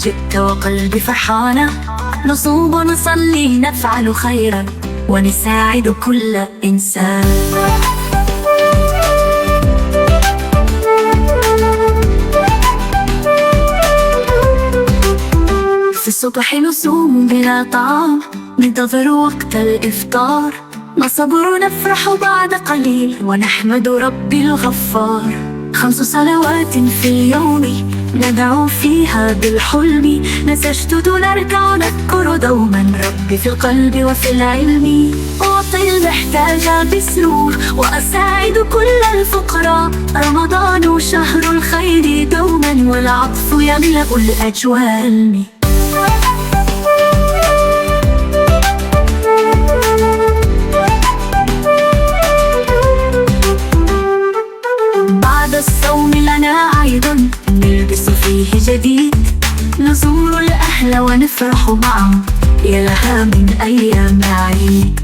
جئت وقلبي فرحانة، نصوم ونصلي نفعل خيرا ونساعد كل إنسان. في الصبح نصوم بلا طعام، ننتظر وقت الإفطار، نصبر نفرح بعد قليل ونحمد ربي الغفار. 5 صلوات في اليوم ندعو فيها بالحلم، نسجد نركع نذكر دوما ربي في القلب وفي العلم. أعطي المحتاج بسرور وأساعد كل الفقراء، رمضان شهر الخير دوما والعطف يملأ الأجوال. بعد الصوم لنا عيد نلبس فيه جديد، نزور الأهل ونفرح معهم، يا لها من أيام عيد.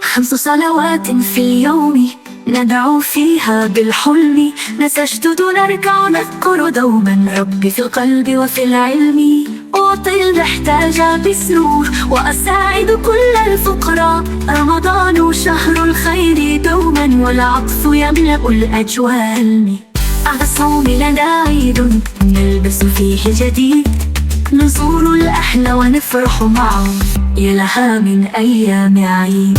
5 صلوات في اليوم ندعو فيها بالحلم، نسجد نركع نذكر دوما ربي في القلب وفي العلم. أعطي المحتاج بسرور وأساعد كل الفقراء، رمضان شهر الخير دوما والعطف يملأ الأجوال. بعد الصوم لنا عيد نلبس فيه جديد، نزور الأهل ونفرح معهم، يا لها من أيام عيد.